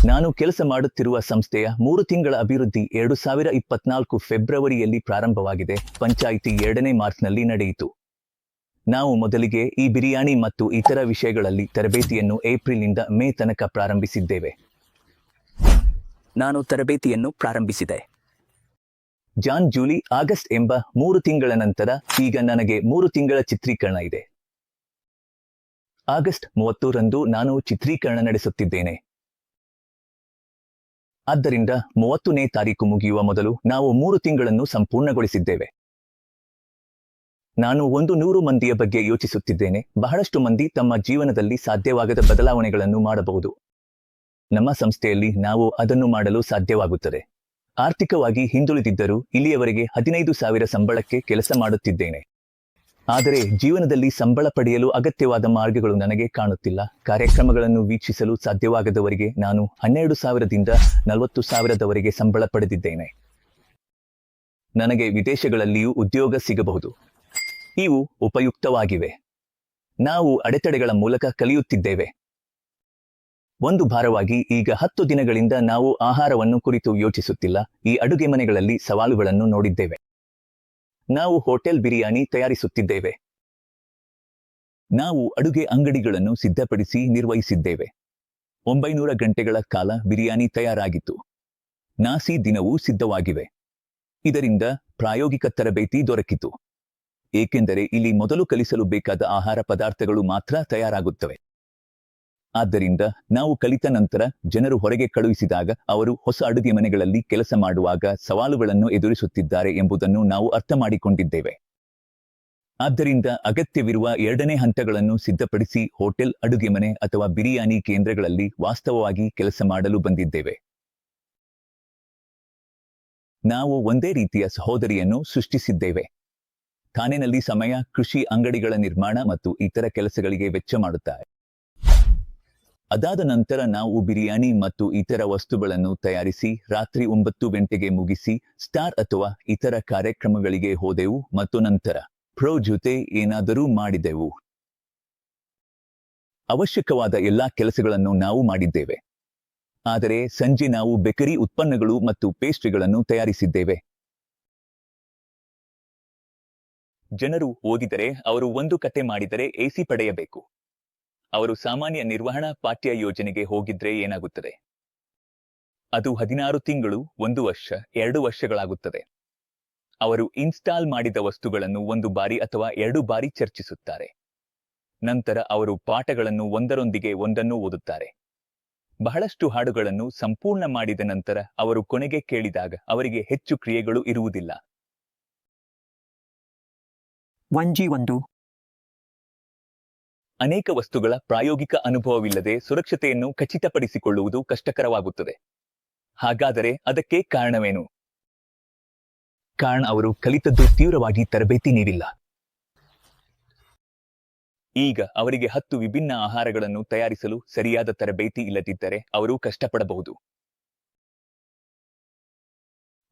ನಾನು ಕೆಲಸ ಮಾಡುತ್ತಿರುವ ಸಂಸ್ಥೆಯ 3 ತಿಂಗಳ ಅಭಿವೃದ್ಧಿ 2024 ಫೆಬ್ರವರಿಯಲ್ಲಿ ಪ್ರಾರಂಭವಾಗಿದೆ. ಪಂಚಾಯಿತಿ 2ನೇ ಮಾರ್ಚ್ನಲ್ಲಿ ನಡೆಯಿತು. ನಾವು ಮೊದಲಿಗೆ ಈ ಬಿರಿಯಾನಿ ಮತ್ತು ಇತರ ವಿಷಯಗಳಲ್ಲಿ ತರಬೇತಿಯನ್ನು ಏಪ್ರಿಲ್ನಿಂದ ಮೇ ತನಕ ಪ್ರಾರಂಭಿಸಿದ್ದೇವೆ. ನಾನು ತರಬೇತಿಯನ್ನು ಪ್ರಾರಂಭಿಸಿದೆ. ಜಾನ್, ಜೂಲಿ, ಆಗಸ್ಟ್ ಎಂಬ 3 ತಿಂಗಳ ನಂತರ ಈಗ ನನಗೆ 3 ತಿಂಗಳ ಚಿತ್ರೀಕರಣ ಇದೆ. ಆಗಸ್ಟ್ 30 ರಂದು ನಾನು ಚಿತ್ರೀಕರಣ ನಡೆಸುತ್ತಿದ್ದೇನೆ. ಆದ್ದರಿಂದ 30ನೇ ತಾರೀಕು ಮುಗಿಯುವ ಮೊದಲು ನಾವು 3 ತಿಂಗಳನ್ನು ಸಂಪೂರ್ಣಗೊಳಿಸಿದ್ದೇವೆ. ನಾನು 100 ಮಂದಿಯ ಬಗ್ಗೆ ಯೋಚಿಸುತ್ತಿದ್ದೇನೆ. ಬಹಳಷ್ಟು ಮಂದಿ ತಮ್ಮ ಜೀವನದಲ್ಲಿ ಸಾಧ್ಯವಾಗದ ಬದಲಾವಣೆಗಳನ್ನು ಮಾಡಬಹುದು. ನಮ್ಮ ಸಂಸ್ಥೆಯಲ್ಲಿ ನಾವು ಅದನ್ನು ಮಾಡಲು ಸಾಧ್ಯವಾಗುತ್ತದೆ. ಆರ್ಥಿಕವಾಗಿ ಹಿಂದುಳಿದಿದ್ದರೂ ಇಲ್ಲಿಯವರೆಗೆ 15,000 ಸಂಬಳಕ್ಕೆ ಕೆಲಸ ಮಾಡುತ್ತಿದ್ದೇನೆ. ಆದರೆ ಜೀವನದಲ್ಲಿ ಸಂಬಳ ಪಡೆಯಲು ಅಗತ್ಯವಾದ ಮಾರ್ಗಗಳು ನನಗೆ ಕಾಣುತ್ತಿಲ್ಲ. ಕಾರ್ಯಕ್ರಮಗಳನ್ನು ವೀಕ್ಷಿಸಲು ಸಾಧ್ಯವಾಗದವರಿಗೆ ನಾನು 12,000ದಿಂದ 40,000ದವರೆಗೆ ಸಂಬಳ ಪಡೆದಿದ್ದೇನೆ. ನನಗೆ ವಿದೇಶಗಳಲ್ಲಿಯೂ ಉದ್ಯೋಗ ಸಿಗಬಹುದು. ಇವು ಉಪಯುಕ್ತವಾಗಿವೆ. ನಾವು ಅಡೆತಡೆಗಳ ಮೂಲಕ ಕಲಿಯುತ್ತಿದ್ದೇವೆ. ಒಂದು ಭಾರವಾಗಿ ಈಗ 10 ದಿನಗಳಿಂದ ನಾವು ಆಹಾರವನ್ನು ಕುರಿತು ಯೋಚಿಸುತ್ತಿಲ್ಲ. ಈ ಅಡುಗೆ ಮನೆಗಳಲ್ಲಿ ಸವಾಲುಗಳನ್ನು ನೋಡಿದ್ದೇವೆ. ನಾವು ಹೋಟೆಲ್ ಬಿರಿಯಾನಿ ತಯಾರಿಸುತ್ತಿದ್ದೇವೆ. ನಾವು ಅಡುಗೆ ಅಂಗಡಿಗಳನ್ನು ಸಿದ್ಧಪಡಿಸಿ ನಿರ್ವಹಿಸಿದ್ದೇವೆ. 900 ಗಂಟೆಗಳ ಕಾಲ ಬಿರಿಯಾನಿ ತಯಾರಾಗಿತ್ತು. ನಾಸಿ ದಿನವೂ ಸಿದ್ಧವಾಗಿವೆ. ಇದರಿಂದ ಪ್ರಾಯೋಗಿಕ ತರಬೇತಿ ದೊರಕಿತು. ಏಕೆಂದರೆ ಇಲ್ಲಿ ಮೊದಲು ಕಲಿಸಲು ಬೇಕಾದ ಆಹಾರ ಪದಾರ್ಥಗಳು ಮಾತ್ರ ತಯಾರಾಗುತ್ತವೆ. ಆದ್ದರಿಂದ ನಾವು ಕಲಿತ ನಂತರ ಜನರು ಹೊರಗೆ ಕಳುಹಿಸಿದಾಗ ಅವರು ಹೊಸ ಅಡುಗೆ ಮನೆಗಳಲ್ಲಿ ಕೆಲಸ ಮಾಡುವಾಗ ಸವಾಲುಗಳನ್ನು ಎದುರಿಸುತ್ತಿದ್ದಾರೆ ಎಂಬುದನ್ನು ನಾವು ಅರ್ಥ ಮಾಡಿಕೊಂಡಿದ್ದೇವೆ. ಆದ್ದರಿಂದ ಅಗತ್ಯವಿರುವ 2ನೇ ಹಂತಗಳನ್ನು ಸಿದ್ಧಪಡಿಸಿ ಹೋಟೆಲ್, ಅಡುಗೆ ಮನೆ ಅಥವಾ ಬಿರಿಯಾನಿ ಕೇಂದ್ರಗಳಲ್ಲಿ ವಾಸ್ತವವಾಗಿ ಕೆಲಸ ಮಾಡಲು ಬಂದಿದ್ದೇವೆ. ನಾವು ಒಂದೇ ರೀತಿಯ ಸಹೋದರಿಯನ್ನು ಸೃಷ್ಟಿಸಿದ್ದೇವೆ. ಥಾನೆನಲ್ಲಿ ಸಮಯ, ಕೃಷಿ ಅಂಗಡಿಗಳ ನಿರ್ಮಾಣ ಮತ್ತು ಇತರ ಕೆಲಸಗಳಿಗೆ ವೆಚ್ಚ ಮಾಡುತ್ತಾರೆ. ಅದಾದ ನಂತರ ನಾವು ಬಿರಿಯಾನಿ ಮತ್ತು ಇತರ ವಸ್ತುಗಳನ್ನು ತಯಾರಿಸಿ ರಾತ್ರಿ 9 ಗಂಟೆಗೆ ಮುಗಿಸಿ ಸ್ಟಾರ್ ಅಥವಾ ಇತರ ಕಾರ್ಯಕ್ರಮಗಳಿಗೆ ಹೋದೆವು ಮತ್ತು ನಂತರ ಪ್ರೋ ಜೊತೆ ಏನಾದರೂ ಮಾಡಿದೆವು. ಅವಶ್ಯಕವಾದ ಎಲ್ಲಾ ಕೆಲಸಗಳನ್ನು ನಾವು ಮಾಡಿದ್ದೇವೆ. ಆದರೆ ಸಂಜೆ ನಾವು ಬೇಕರಿ ಉತ್ಪನ್ನಗಳು ಮತ್ತು ಪೇಸ್ಟ್ರಿಗಳನ್ನು ತಯಾರಿಸಿದ್ದೇವೆ. ಜನರು ಓದಿದರೆ, ಅವರು ಒಂದು ಕತೆ ಮಾಡಿದರೆ AC ಪಡೆಯಬೇಕು. ಅವರು ಸಾಮಾನ್ಯ ನಿರ್ವಹಣಾ ಪಾಠ್ಯ ಯೋಜನೆಗೆ ಹೋಗಿದ್ರೆ ಏನಾಗುತ್ತದೆ? ಅದು 16 ತಿಂಗಳು, 1 ವರ್ಷ, 2 ವರ್ಷಗಳಾಗುತ್ತದೆ. ಅವರು ಇನ್ಸ್ಟಾಲ್ ಮಾಡಿದ ವಸ್ತುಗಳನ್ನು 1 ಬಾರಿ ಅಥವಾ 2 ಬಾರಿ ಚರ್ಚಿಸುತ್ತಾರೆ. ನಂತರ ಅವರು ಪಾಠಗಳನ್ನು ಒಂದರೊಂದಿಗೆ ಒಂದನ್ನು ಓದುತ್ತಾರೆ. ಬಹಳಷ್ಟು ಹಾಡುಗಳನ್ನು ಸಂಪೂರ್ಣ ಮಾಡಿದ ನಂತರ ಅವರು ಕೊನೆಗೆ ಕೇಳಿದಾಗ ಅವರಿಗೆ ಹೆಚ್ಚು ಕ್ರಿಯೆಗಳು ಇರುವುದಿಲ್ಲ. 1G1 ಅನೇಕ ವಸ್ತುಗಳ ಪ್ರಾಯೋಗಿಕ ಅನುಭವವಿಲ್ಲದೆ ಸುರಕ್ಷತೆಯನ್ನು ಖಚಿತಪಡಿಸಿಕೊಳ್ಳುವುದು ಕಷ್ಟಕರವಾಗುತ್ತದೆ. ಹಾಗಾದರೆ ಅದಕ್ಕೆ ಕಾರಣವೇನು? ಕಾರಣ ಅವರು ಕಲಿತದ್ದು ತೀವ್ರವಾಗಿ ತರಬೇತಿ ನೀಡಿಲ್ಲ. ಈಗ ಅವರಿಗೆ 10 ವಿಭಿನ್ನ ಆಹಾರಗಳನ್ನು ತಯಾರಿಸಲು ಸರಿಯಾದ ತರಬೇತಿ ಇಲ್ಲದಿದ್ದರೆ ಅವರು ಕಷ್ಟಪಡಬಹುದು.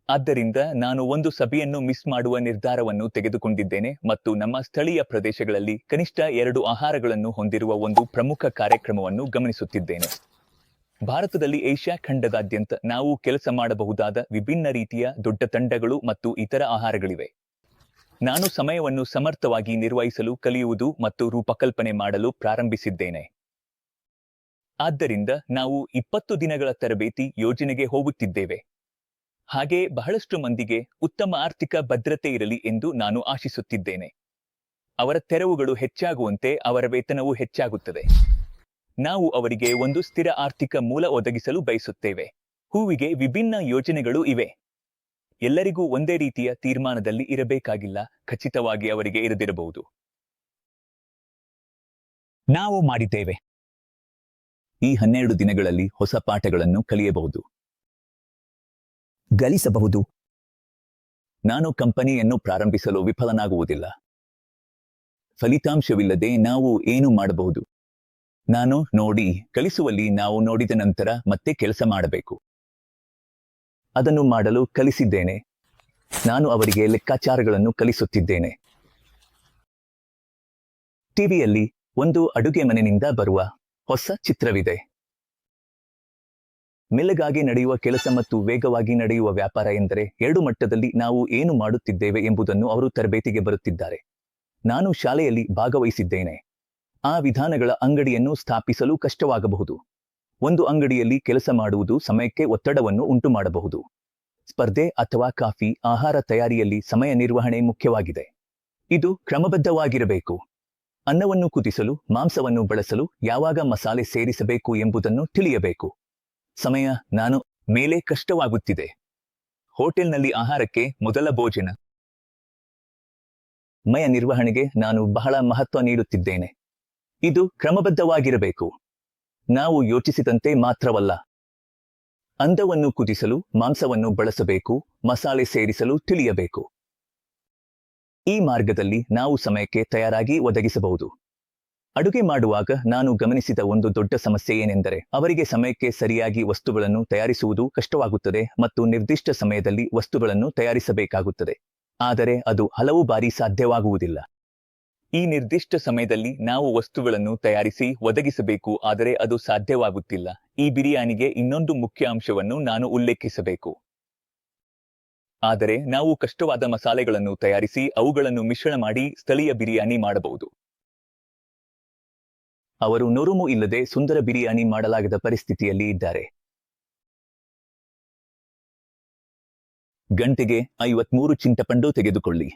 ಆದ್ದರಿಂದ ನಾನು ಒಂದು ಸಭೆಯನ್ನು ಮಿಸ್ ಮಾಡುವ ನಿರ್ಧಾರವನ್ನು ತೆಗೆದುಕೊಂಡಿದ್ದೇನೆ ಮತ್ತು ನಮ್ಮ ಸ್ಥಳೀಯ ಪ್ರದೇಶಗಳಲ್ಲಿ ಕನಿಷ್ಠ 2 ಆಹಾರಗಳನ್ನು ಹೊಂದಿರುವ ಒಂದು ಪ್ರಮುಖ ಕಾರ್ಯಕ್ರಮವನ್ನು ಗಮನಿಸುತ್ತಿದ್ದೇನೆ. ಭಾರತದಲ್ಲಿ ಏಷ್ಯಾ ಖಂಡದಾದ್ಯಂತ ನಾವು ಕೆಲಸ ಮಾಡಬಹುದಾದ ವಿಭಿನ್ನ ರೀತಿಯ ದೊಡ್ಡ ತಂಡಗಳು ಮತ್ತು ಇತರ ಆಹಾರಗಳಿವೆ. ನಾನು ಸಮಯವನ್ನು ಸಮರ್ಥವಾಗಿ ನಿರ್ವಹಿಸಲು ಕಲಿಯುವುದು ಮತ್ತು ರೂಪಕಲ್ಪನೆ ಮಾಡಲು ಪ್ರಾರಂಭಿಸಿದ್ದೇನೆ. ಆದ್ದರಿಂದ ನಾವು 20 ದಿನಗಳ ತರಬೇತಿ ಯೋಜನೆಗೆ ಹೋಗುತ್ತಿದ್ದೇವೆ. ಹಾಗೆ ಬಹಳಷ್ಟು ಮಂದಿಗೆ ಉತ್ತಮ ಆರ್ಥಿಕ ಭದ್ರತೆ ಇರಲಿ ಎಂದು ನಾನು ಆಶಿಸುತ್ತಿದ್ದೇನೆ. ಅವರ ತೆರವುಗಳು ಹೆಚ್ಚಾಗುವಂತೆ ಅವರ ವೇತನವೂ ಹೆಚ್ಚಾಗುತ್ತದೆ. ನಾವು ಅವರಿಗೆ ಒಂದು ಸ್ಥಿರ ಆರ್ಥಿಕ ಮೂಲ ಒದಗಿಸಲು ಬಯಸುತ್ತೇವೆ. ಹೂವಿಗೆ ವಿಭಿನ್ನ ಯೋಜನೆಗಳು ಇವೆ. ಎಲ್ಲರಿಗೂ ಒಂದೇ ರೀತಿಯ ತೀರ್ಮಾನದಲ್ಲಿ ಇರಬೇಕಾಗಿಲ್ಲ. ಖಚಿತವಾಗಿ ಅವರಿಗೆ ಇರದಿರಬಹುದು. ನಾವು ಮಾಡಿದ್ದೇವೆ. ಈ 12 ದಿನಗಳಲ್ಲಿ ಹೊಸ ಪಾಠಗಳನ್ನು ಕಲಿಯಬಹುದು, ಗಳಿಸಬಹುದು. ನಾನು ಕಂಪನಿಯನ್ನು ಪ್ರಾರಂಭಿಸಲು ವಿಫಲನಾಗುವುದಿಲ್ಲ. ಫಲಿತಾಂಶವಿಲ್ಲದೆ ನಾವು ಏನು ಮಾಡಬಹುದು? ನಾನು ನೋಡಿ ಕಲಿಸುವಲ್ಲಿ ನಾವು ನೋಡಿದ ನಂತರ ಮತ್ತೆ ಕೆಲಸ ಮಾಡಬೇಕು. ಅದನ್ನು ಮಾಡಲು ಕಲಿಸಿದ್ದೇನೆ. ನಾನು ಅವರಿಗೆ ಲೆಕ್ಕಾಚಾರಗಳನ್ನು ಕಲಿಸುತ್ತಿದ್ದೇನೆ. ಟಿವಿಯಲ್ಲಿ ಒಂದು ಅಡುಗೆ ಮನೆಯಿಂದ ಬರುವ ಹೊಸ ಚಿತ್ರವಿದೆ. ಮೆಲ್ಲಗಾಗಿ ನಡೆಯುವ ಕೆಲಸ ಮತ್ತು ವೇಗವಾಗಿ ನಡೆಯುವ ವ್ಯಾಪಾರ ಎಂದರೆ ಎರಡು ಮಟ್ಟದಲ್ಲಿ ನಾವು ಏನು ಮಾಡುತ್ತಿದ್ದೇವೆ ಎಂಬುದನ್ನು ಅವರು ತರಬೇತಿಗೆ ಬರುತ್ತಿದ್ದಾರೆ. ನಾನು ಶಾಲೆಯಲ್ಲಿ ಭಾಗವಹಿಸಿದ್ದೇನೆ. ಆ ವಿಧಾನಗಳ ಅಂಗಡಿಯನ್ನು ಸ್ಥಾಪಿಸಲು ಕಷ್ಟವಾಗಬಹುದು. ಒಂದು ಅಂಗಡಿಯಲ್ಲಿ ಕೆಲಸ ಮಾಡುವುದು ಸಮಯಕ್ಕೆ ಒತ್ತಡವನ್ನು ಉಂಟುಮಾಡಬಹುದು. ಸ್ಪರ್ಧೆ ಅಥವಾ ಕಾಫಿ ಆಹಾರ ತಯಾರಿಯಲ್ಲಿ ಸಮಯ ನಿರ್ವಹಣೆ ಮುಖ್ಯವಾಗಿದೆ. ಇದು ಕ್ರಮಬದ್ಧವಾಗಿರಬೇಕು. ಅನ್ನವನ್ನು ಕುದಿಸಲು, ಮಾಂಸವನ್ನು ಬಳಸಲು ಯಾವಾಗ ಮಸಾಲೆ ಸೇರಿಸಬೇಕು ಎಂಬುದನ್ನು ತಿಳಿಯಬೇಕು. ಸಮಯ ನಾನು ಮೇಲೆ ಕಷ್ಟವಾಗುತ್ತಿದೆ. ಹೋಟೆಲ್ನಲ್ಲಿ ಆಹಾರಕ್ಕೆ ಮೊದಲ ಭೋಜನ. ಸಮಯ ನಿರ್ವಹಣೆಗೆ ನಾನು ಬಹಳ ಮಹತ್ವ ನೀಡುತ್ತಿದ್ದೇನೆ. ಇದು ಕ್ರಮಬದ್ಧವಾಗಿರಬೇಕು. ನಾವು ಯೋಚಿಸಿದಂತೆ ಮಾತ್ರವಲ್ಲ. ಅನ್ನವನ್ನು ಕುದಿಸಲು ಮಾಂಸವನ್ನು ಬಳಸಬೇಕು, ಮಸಾಲೆ ಸೇರಿಸಲು ತಿಳಿಯಬೇಕು. ಈ ಮಾರ್ಗದಲ್ಲಿ ನಾವು ಸಮಯಕ್ಕೆ ತಯಾರಾಗಿ ಒದಗಿಸಬಹುದು. ಅಡುಗೆ ಮಾಡುವಾಗ ನಾನು ಗಮನಿಸಿದ ಒಂದು ದೊಡ್ಡ ಸಮಸ್ಯೆ ಏನೆಂದರೆ ಅವರಿಗೆ ಸಮಯಕ್ಕೆ ಸರಿಯಾಗಿ ವಸ್ತುಗಳನ್ನು ತಯಾರಿಸುವುದು ಕಷ್ಟವಾಗುತ್ತದೆ ಮತ್ತು ನಿರ್ದಿಷ್ಟ ಸಮಯದಲ್ಲಿ ವಸ್ತುಗಳನ್ನು ತಯಾರಿಸಬೇಕಾಗುತ್ತದೆ. ಆದರೆ ಅದು ಹಲವು ಬಾರಿ ಸಾಧ್ಯವಾಗುವುದಿಲ್ಲ. ಈ ನಿರ್ದಿಷ್ಟ ಸಮಯದಲ್ಲಿ ನಾವು ವಸ್ತುಗಳನ್ನು ತಯಾರಿಸಿ ಒದಗಿಸಬೇಕು, ಆದರೆ ಅದು ಸಾಧ್ಯವಾಗುತ್ತಿಲ್ಲ. ಈ ಬಿರಿಯಾನಿಗೆ ಇನ್ನೊಂದು ಮುಖ್ಯ ಅಂಶವನ್ನು ನಾನು ಉಲ್ಲೇಖಿಸಬೇಕು. ಆದರೆ ನಾವು ಕಷ್ಟವಾದ ಮಸಾಲೆಗಳನ್ನು ತಯಾರಿಸಿ ಅವುಗಳನ್ನು ಮಿಶ್ರಣ ಮಾಡಿ ಸ್ಥಳೀಯ ಬಿರಿಯಾನಿ ಮಾಡಬಹುದು. ಅವರು ನೊರುಮು ಇಲ್ಲದೆ ಸುಂದರ ಬಿರಿಯಾನಿ ಮಾಡಲಾಗದ ಪರಿಸ್ಥಿತಿಯಲ್ಲಿ ಇದ್ದಾರೆ. ಗಂಟೆಗೆ 53 ಚಿಂಟಪಂಡು ತೆಗೆದುಕೊಳ್ಳಿ.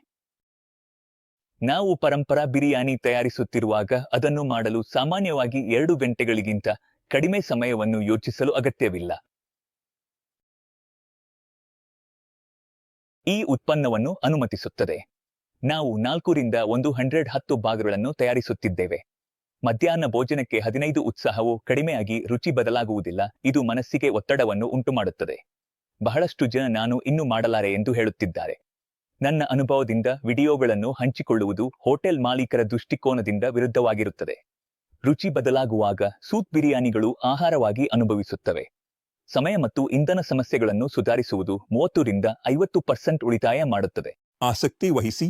ನಾವು ಪರಂಪರಾ ಬಿರಿಯಾನಿ ತಯಾರಿಸುತ್ತಿರುವಾಗ ಅದನ್ನು ಮಾಡಲು ಸಾಮಾನ್ಯವಾಗಿ 2 ಗಂಟೆಗಳಿಗಿಂತ ಕಡಿಮೆ ಸಮಯವನ್ನು ಯೋಚಿಸಲು ಅಗತ್ಯವಿಲ್ಲ. ಈ ಉತ್ಪನ್ನವನ್ನು ಅನುಮತಿಸುತ್ತದೆ. ನಾವು 4 ರಿಂದ 110 ಭಾಗಗಳನ್ನು ತಯಾರಿಸುತ್ತಿದ್ದೇವೆ. ಮಧ್ಯಾಹ್ನ ಭೋಜನಕ್ಕೆ 15 ಉತ್ಸಾಹವು ಕಡಿಮೆಯಾಗಿ ರುಚಿ ಬದಲಾಗುವುದಿಲ್ಲ. ಇದು ಮನಸ್ಸಿಗೆ ಒತ್ತಡವನ್ನು ಉಂಟುಮಾಡುತ್ತದೆ. ಬಹಳಷ್ಟು ಜನ ನಾನು ಇನ್ನೂ ಮಾಡಲಾರೆ ಎಂದು ಹೇಳುತ್ತಿದ್ದಾರೆ. ನನ್ನ ಅನುಭವದಿಂದ ವಿಡಿಯೋಗಳನ್ನು ಹಂಚಿಕೊಳ್ಳುವುದು ಹೋಟೆಲ್ ಮಾಲೀಕರ ದೃಷ್ಟಿಕೋನದಿಂದ ವಿರುದ್ಧವಾಗಿರುತ್ತದೆ. ರುಚಿ ಬದಲಾಗುವಾಗ ಸೂಪ್ ಬಿರಿಯಾನಿಗಳು ಆಹಾರವಾಗಿ ಅನುಭವಿಸುತ್ತವೆ. ಸಮಯ ಮತ್ತು ಇಂಧನ ಸಮಸ್ಯೆಗಳನ್ನು ಸುಧಾರಿಸುವುದು 30 ರಿಂದ 50% ಉಳಿತಾಯ ಮಾಡುತ್ತದೆ. ಆಸಕ್ತಿ ವಹಿಸಿ.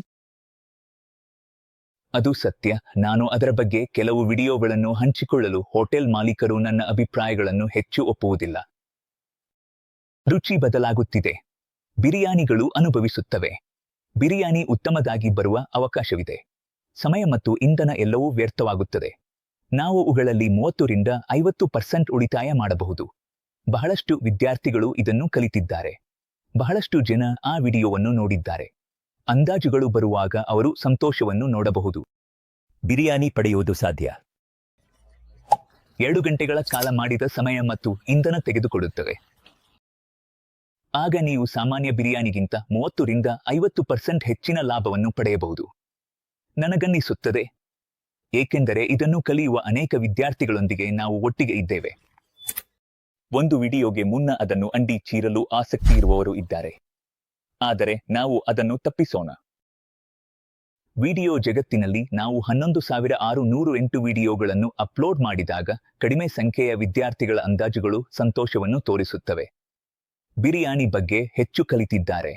ಅದು ಸತ್ಯ. ನಾನು ಅದರ ಬಗ್ಗೆ ಕೆಲವು ವಿಡಿಯೋಗಳನ್ನು ಹಂಚಿಕೊಳ್ಳಲು ಹೋಟೆಲ್ ಮಾಲೀಕರು ನನ್ನ ಅಭಿಪ್ರಾಯಗಳನ್ನು ಹೆಚ್ಚು ಒಪ್ಪುವುದಿಲ್ಲ. ರುಚಿ ಬದಲಾಗುತ್ತಿದೆ. ಬಿರಿಯಾನಿಗಳು ಅನುಭವಿಸುತ್ತವೆ. ಬಿರಿಯಾನಿ ಉತ್ತಮದಾಗಿ ಬರುವ ಅವಕಾಶವಿದೆ. ಸಮಯ ಮತ್ತು ಇಂಧನ ಎಲ್ಲವೂ ವ್ಯರ್ಥವಾಗುತ್ತದೆ. ನಾವು ಅವುಗಳಲ್ಲಿ 30 ರಿಂದ 50% ಉಳಿತಾಯ ಮಾಡಬಹುದು. ಬಹಳಷ್ಟು ವಿದ್ಯಾರ್ಥಿಗಳು ಇದನ್ನು ಕಲಿತಿದ್ದಾರೆ. ಬಹಳಷ್ಟು ಜನ ಆ ವಿಡಿಯೋವನ್ನು ನೋಡಿದ್ದಾರೆ. ಅಂದಾಜುಗಳು ಬರುವಾಗ ಅವರು ಸಂತೋಷವನ್ನು ನೋಡಬಹುದು. ಬಿರಿಯಾನಿ ಪಡೆಯುವುದು ಸಾಧ್ಯ. 2 ಗಂಟೆಗಳ ಕಾಲ ಮಾಡಿದ ಸಮಯ ಮತ್ತು ಇಂಧನ ತೆಗೆದುಕೊಳ್ಳುತ್ತವೆ. ಆಗ ನೀವು ಸಾಮಾನ್ಯ ಬಿರಿಯಾನಿಗಿಂತ 30 ರಿಂದ 50% ಹೆಚ್ಚಿನ ಲಾಭವನ್ನು ಪಡೆಯಬಹುದು. ನನಗನ್ನಿಸುತ್ತದೆ, ಏಕೆಂದರೆ ಇದನ್ನು ಕಲಿಯುವ ಅನೇಕ ವಿದ್ಯಾರ್ಥಿಗಳೊಂದಿಗೆ ನಾವು ಒಟ್ಟಿಗೆ ಇದ್ದೇವೆ. ಒಂದು ವಿಡಿಯೋಗೆ ಮುನ್ನ ಅದನ್ನು ಅಂಡಿ ಚೀರಲು ಆಸಕ್ತಿ ಇರುವವರು ಇದ್ದಾರೆ. ಆದರೆ ನಾವು ಅದನ್ನು ತಪ್ಪಿಸೋಣ. ವಿಡಿಯೋ ಜಗತ್ತಿನಲ್ಲಿ ನಾವು 11,608 ವಿಡಿಯೋಗಳನ್ನು ಅಪ್ಲೋಡ್ ಮಾಡಿದಾಗ ಕಡಿಮೆ ಸಂಖ್ಯೆಯ ವಿದ್ಯಾರ್ಥಿಗಳ ಅಂದಾಜುಗಳು ಸಂತೋಷವನ್ನು ತೋರಿಸುತ್ತವೆ. ಬಿರಿಯಾನಿ ಬಗ್ಗೆ ಹೆಚ್ಚು ಕಲಿತಿದ್ದಾರೆ.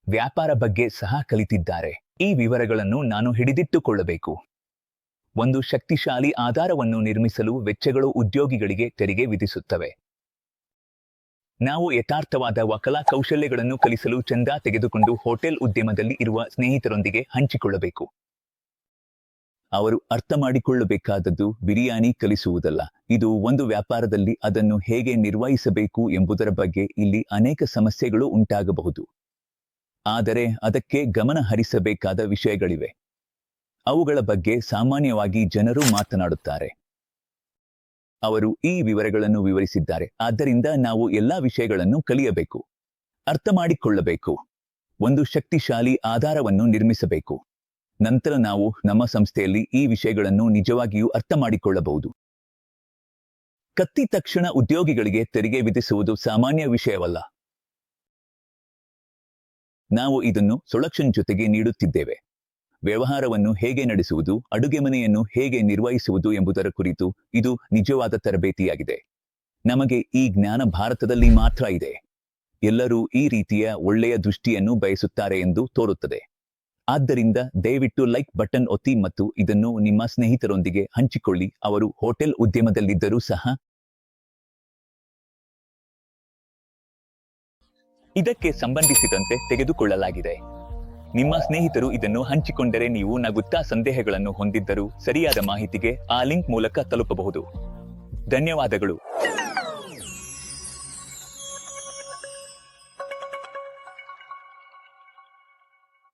ವ್ಯಾಪಾರ ಬಗ್ಗೆ ಸಹ ಕಲಿತಿದ್ದಾರೆ. ಈ ವಿವರಗಳನ್ನು ನಾನು ಹಿಡಿದಿಟ್ಟುಕೊಳ್ಳಬೇಕು. ಒಂದು ಶಕ್ತಿಶಾಲಿ ಆಧಾರವನ್ನು ನಿರ್ಮಿಸಲು ವೆಚ್ಚಗಳು ಉದ್ಯೋಗಿಗಳಿಗೆ ತೆರಿಗೆ ವಿಧಿಸುತ್ತವೆ. ನಾವು ಯಥಾರ್ಥವಾದ ವಕಲಾ ಕೌಶಲ್ಯಗಳನ್ನು ಕಲಿಸಲು ಚಂದಾ ತೆಗೆದುಕೊಂಡು ಹೋಟೆಲ್ ಉದ್ಯಮದಲ್ಲಿ ಇರುವ ಸ್ನೇಹಿತರೊಂದಿಗೆ ಹಂಚಿಕೊಳ್ಳಬೇಕು. ಅವರು ಅರ್ಥ ಮಾಡಿಕೊಳ್ಳಬೇಕಾದದ್ದು ಬಿರಿಯಾನಿ ಕಲಿಸುವುದಲ್ಲ. ಇದು ಒಂದು ವ್ಯಾಪಾರದಲ್ಲಿ ಅದನ್ನು ಹೇಗೆ ನಿರ್ವಹಿಸಬೇಕು ಎಂಬುದರ ಬಗ್ಗೆ ಇಲ್ಲಿ ಅನೇಕ ಸಮಸ್ಯೆಗಳು ಉಂಟಾಗಬಹುದು. ಆದರೆ ಅದಕ್ಕೆ ಗಮನ ಹರಿಸಬೇಕಾದ ವಿಷಯಗಳಿವೆ. ಅವುಗಳ ಬಗ್ಗೆ ಸಾಮಾನ್ಯವಾಗಿ ಜನರು ಮಾತನಾಡುತ್ತಾರೆ. ಅವರು ಈ ವಿವರಗಳನ್ನು ವಿವರಿಸಿದ್ದಾರೆ. ಆದ್ದರಿಂದ ನಾವು ಎಲ್ಲಾ ವಿಷಯಗಳನ್ನು ಕಲಿಯಬೇಕು, ಅರ್ಥ ಮಾಡಿಕೊಳ್ಳಬೇಕು, ಒಂದು ಶಕ್ತಿಶಾಲಿ ಆಧಾರವನ್ನು ನಿರ್ಮಿಸಬೇಕು. ನಂತರ ನಾವು ನಮ್ಮ ಸಂಸ್ಥೆಯಲ್ಲಿ ಈ ವಿಷಯಗಳನ್ನು ನಿಜವಾಗಿಯೂ ಅರ್ಥ ಮಾಡಿಕೊಳ್ಳಬಹುದು. ಕತ್ತಿ ತಕ್ಷಣ ಉದ್ಯೋಗಿಗಳಿಗೆ ತೆರಿಗೆ ವಿಧಿಸುವುದು ಸಾಮಾನ್ಯ ವಿಷಯವಲ್ಲ. ನಾವು ಇದನ್ನು ಸೊಲ್ಯೂಷನ್ ಜೊತೆಗೆ ನೀಡುತ್ತಿದ್ದೇವೆ. ವ್ಯವಹಾರವನ್ನು ಹೇಗೆ ನಡೆಸುವುದು, ಅಡುಗೆ ಮನೆಯನ್ನು ಹೇಗೆ ನಿರ್ವಹಿಸುವುದು ಎಂಬುದರ ಕುರಿತು ಇದು ನಿಜವಾದ ತರಬೇತಿಯಾಗಿದೆ. ನಮಗೆ ಈ ಜ್ಞಾನ ಭಾರತದಲ್ಲಿ ಮಾತ್ರ ಇದೆ. ಎಲ್ಲರೂ ಈ ರೀತಿಯ ಒಳ್ಳೆಯ ದೃಷ್ಟಿಯನ್ನು ಬಯಸುತ್ತಾರೆ ಎಂದು ತೋರುತ್ತದೆ. ಆದ್ದರಿಂದ ದಯವಿಟ್ಟು ಲೈಕ್ ಬಟನ್ ಒತ್ತಿ ಮತ್ತು ಇದನ್ನು ನಿಮ್ಮ ಸ್ನೇಹಿತರೊಂದಿಗೆ ಹಂಚಿಕೊಳ್ಳಿ. ಅವರು ಹೋಟೆಲ್ ಉದ್ಯಮದಲ್ಲಿದ್ದರೂ ಸಹ ಇದಕ್ಕೆ ಸಂಬಂಧಿಸಿದಂತೆ ತೆಗೆದುಕೊಳ್ಳಲಾಗಿದೆ. ನಿಮ್ಮ ಸ್ನೇಹಿತರು ಇದನ್ನು ಹಂಚಿಕೊಂಡರೆ ನೀವು ನಗುತ್ತಾ ಸಂದೇಹಗಳನ್ನು ಹೊಂದಿದ್ದರೂ ಸರಿಯಾದ ಮಾಹಿತಿಗೆ ಆ ಲಿಂಕ್ ಮೂಲಕ ತಲುಪಬಹುದು. ಧನ್ಯವಾದಗಳು.